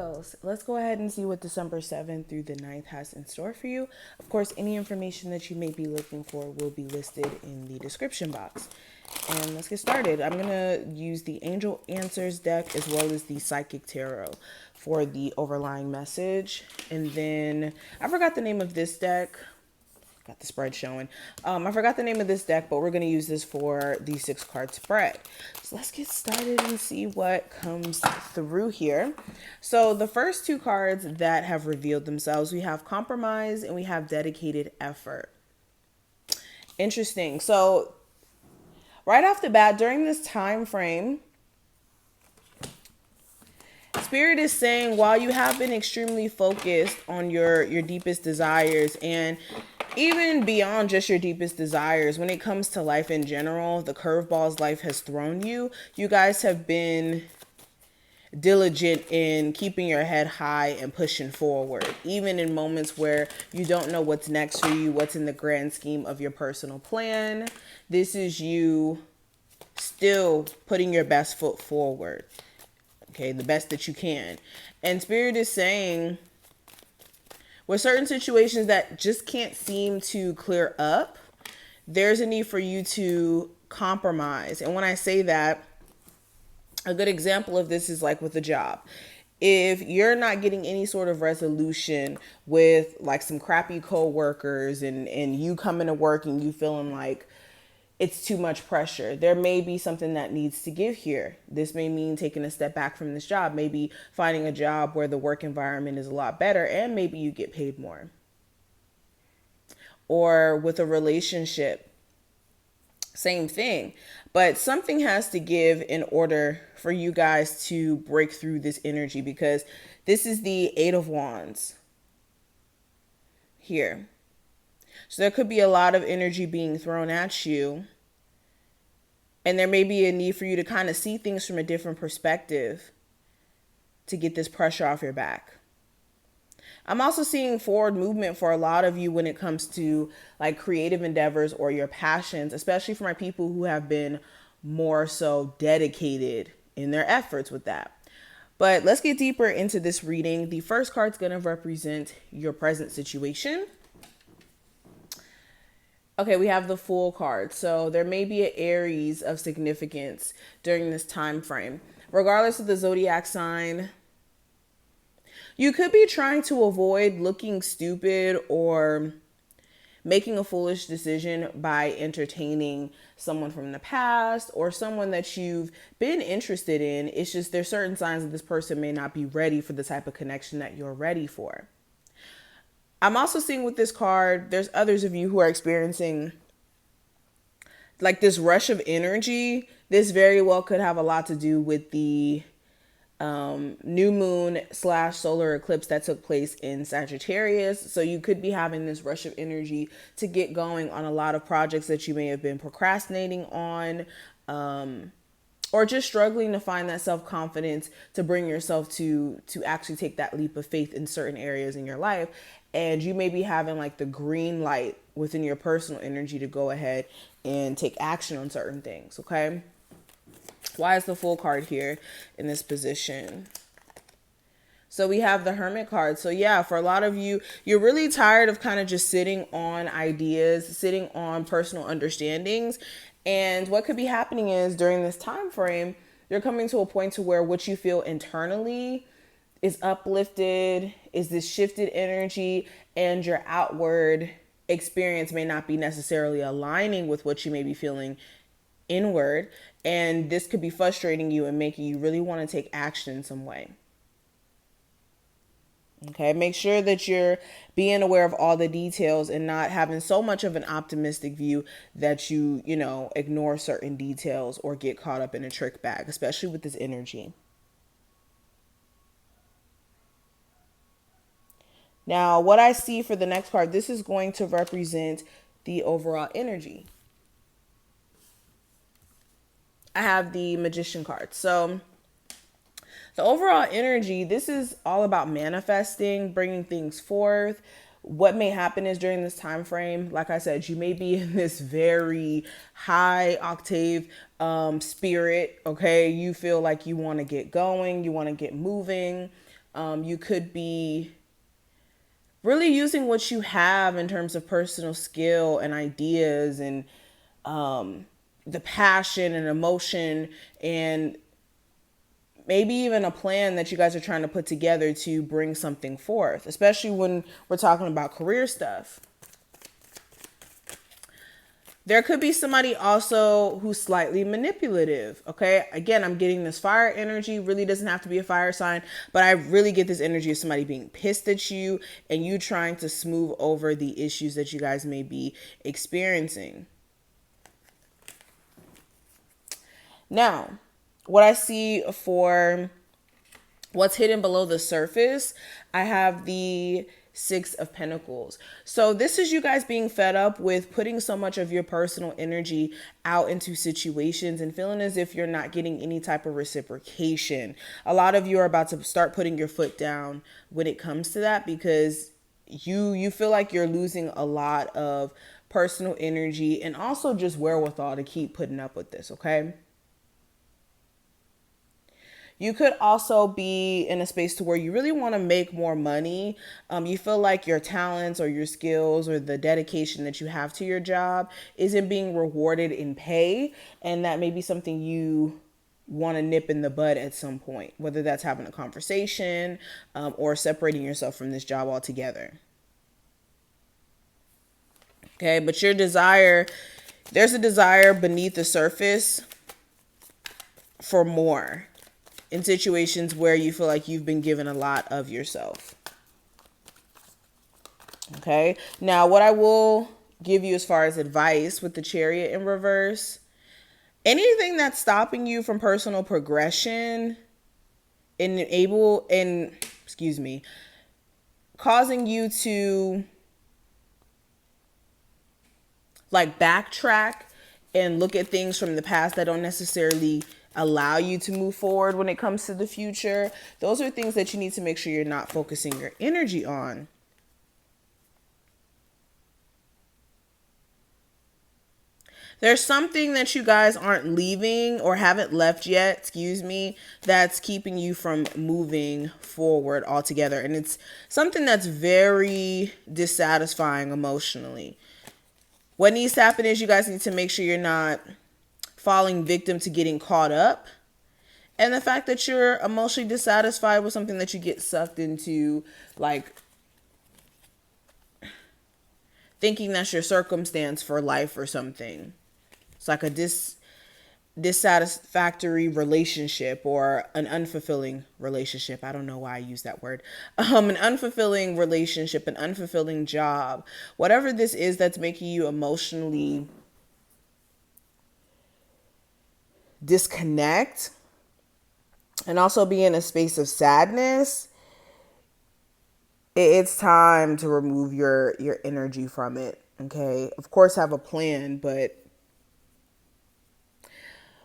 Virgos, let's go ahead and see what December 7th through the 9th has in store for you. Of course, any information that you may be looking for will be listed in the description box. And let's get started. I'm going to use the Angel Answers deck as well as the Psychic Tarot for the overlying message. And then I forgot the name of this deck. Got the spread showing. I forgot the name of this deck, but we're going to use this for the 6-card spread. So let's get started and see what comes through here. So the first 2 cards that have revealed themselves, we have Compromise and we have Dedicated Effort. Interesting. So right off the bat, during this time frame, Spirit is saying while you have been extremely focused on your deepest desires, and even beyond just your deepest desires, when it comes to life in general, the curveballs life has thrown you, you guys have been diligent in keeping your head high and pushing forward, even in moments where you don't know what's next for you, what's in the grand scheme of your personal plan. This is you still putting your best foot forward. Okay, the best that you can. And Spirit is saying with certain situations that just can't seem to clear up, there's a need for you to compromise. And when I say that, a good example of this is like with a job. If you're not getting any sort of resolution with like some crappy co-workers and you coming to work and you feeling like it's too much pressure, there may be something that needs to give here. This may mean taking a step back from this job, maybe finding a job where the work environment is a lot better and maybe you get paid more. Or with a relationship, same thing. But something has to give in order for you guys to break through this energy, because this is the 8 of Wands here. So there could be a lot of energy being thrown at you. And there may be a need for you to kind of see things from a different perspective to get this pressure off your back. I'm also seeing forward movement for a lot of you when it comes to like creative endeavors or your passions, especially for my people who have been more so dedicated in their efforts with that. But let's get deeper into this reading. The first card's going to represent your present situation. Okay, we have the Fool card. So there may be an Aries of significance during this time frame. Regardless of the zodiac sign, you could be trying to avoid looking stupid or making a foolish decision by entertaining someone from the past or someone that you've been interested in. It's just there's certain signs that this person may not be ready for the type of connection that you're ready for. I'm also seeing with this card, there's others of you who are experiencing like this rush of energy. This very well could have a lot to do with the new moon / solar eclipse that took place in Sagittarius. So you could be having this rush of energy to get going on a lot of projects that you may have been procrastinating on, or just struggling to find that self-confidence to bring yourself to actually take that leap of faith in certain areas in your life. And you may be having like the green light within your personal energy to go ahead and take action on certain things. Okay. Why is the Fool card here in this position? So we have the Hermit card. So yeah, for a lot of you, you're really tired of kind of just sitting on ideas, sitting on personal understandings. And what could be happening is during this time frame, you're coming to a point to where what you feel internally is uplifted, is this shifted energy, and your outward experience may not be necessarily aligning with what you may be feeling inward. And this could be frustrating you and making you really want to take action in some way. Okay, make sure that you're being aware of all the details and not having so much of an optimistic view that you ignore certain details or get caught up in a trick bag, especially with this energy. Now, what I see for the next card, this is going to represent the overall energy. I have the Magician card. So the overall energy, this is all about manifesting, bringing things forth. What may happen is during this time frame, like I said, you may be in this very high octave spirit. Okay, you feel like you want to get going, you want to get moving. You could be really using what you have in terms of personal skill and ideas and the passion and emotion and maybe even a plan that you guys are trying to put together to bring something forth, especially when we're talking about career stuff. There could be somebody also who's slightly manipulative, okay? Again, I'm getting this fire energy. Really doesn't have to be a fire sign, but I really get this energy of somebody being pissed at you and you trying to smooth over the issues that you guys may be experiencing. Now, what I see for what's hidden below the surface, I have the Six of Pentacles. So this is you guys being fed up with putting so much of your personal energy out into situations and feeling as if you're not getting any type of reciprocation. A lot of you are about to start putting your foot down when it comes to that because you feel like you're losing a lot of personal energy and also just wherewithal to keep putting up with this, okay? You could also be in a space to where you really want to make more money. You feel like your talents or your skills or the dedication that you have to your job isn't being rewarded in pay. And that may be something you want to nip in the bud at some point, whether that's having a conversation or separating yourself from this job altogether. Okay, but your desire, there's a desire beneath the surface for more. In situations where you feel like you've been given a lot of yourself. Okay. Now, what I will give you as far as advice with the Chariot in reverse, anything that's stopping you from personal progression causing you to like backtrack and look at things from the past that don't necessarily allow you to move forward when it comes to the future. Those are things that you need to make sure you're not focusing your energy on. There's something that you guys aren't leaving or haven't left yet, that's keeping you from moving forward altogether. And it's something that's very dissatisfying emotionally. What needs to happen is you guys need to make sure you're not falling victim to getting caught up. And the fact that you're emotionally dissatisfied with something that you get sucked into, like thinking that's your circumstance for life or something. It's like a dissatisfactory relationship or an unfulfilling relationship. I don't know why I use that word. An unfulfilling relationship, an unfulfilling job, whatever this is that's making you emotionally disconnect and also be in a space of sadness. It's time to remove your energy from it. Okay. Of course, have a plan, but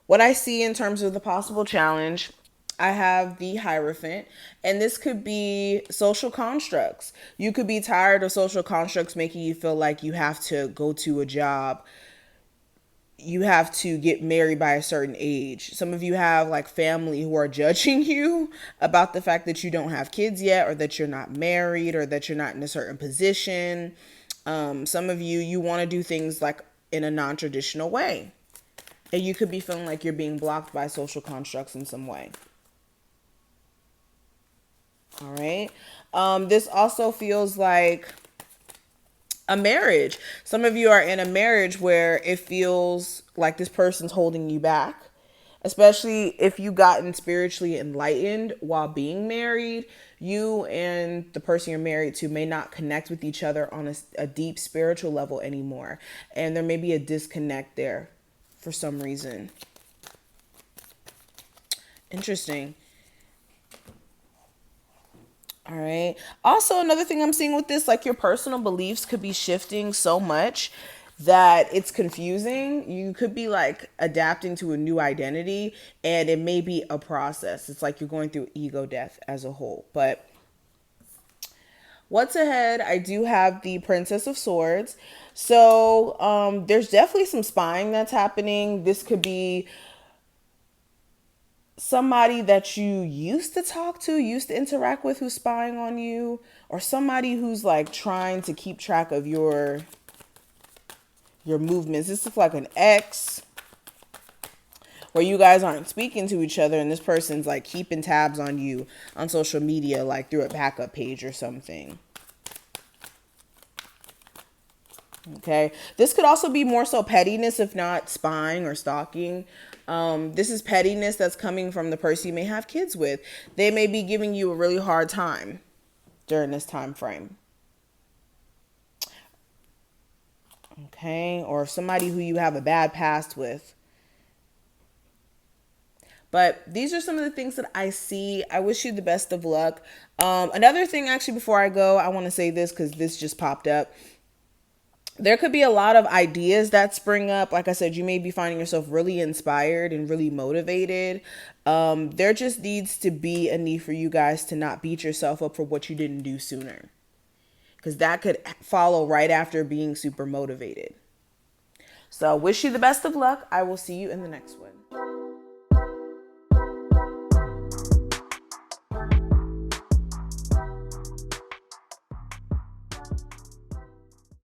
what I see in terms of the possible challenge, I have the Hierophant, and this could be social constructs. You could be tired of social constructs making you feel like you have to go to a job. You have to get married by a certain age. Some of you have like family who are judging you about the fact that you don't have kids yet, or that you're not married, or that you're not in a certain position. Some of you want to do things like in a non-traditional way. And you could be feeling like you're being blocked by social constructs in some way. All right. This also feels like a marriage. Some of you are in a marriage where it feels like this person's holding you back, especially if you've gotten spiritually enlightened while being married. You and the person you're married to may not connect with each other on a deep spiritual level anymore. And there may be a disconnect there for some reason. Interesting. All right. Also, another thing I'm seeing with this, like your personal beliefs could be shifting so much that it's confusing. You could be like adapting to a new identity, and it may be a process. It's like you're going through ego death as a whole. But what's ahead? I do have the Princess of Swords. So there's definitely some spying that's happening. This could be somebody that you used to talk to, used to interact with, who's spying on you, or somebody who's like trying to keep track of your movements. This is like an ex where you guys aren't speaking to each other and this person's like keeping tabs on you on social media, like through a backup page or something. Okay. This could also be more so pettiness, if not spying or stalking. This is pettiness that's coming from the person you may have kids with. They may be giving you a really hard time during this time frame. Okay. Or somebody who you have a bad past with. But these are some of the things that I see. I wish you the best of luck. Another thing, actually, before I go, I want to say this because this just popped up. There could be a lot of ideas that spring up. Like I said, you may be finding yourself really inspired and really motivated. There just needs to be a need for you guys to not beat yourself up for what you didn't do sooner, because that could follow right after being super motivated. So wish you the best of luck. I will see you in the next one.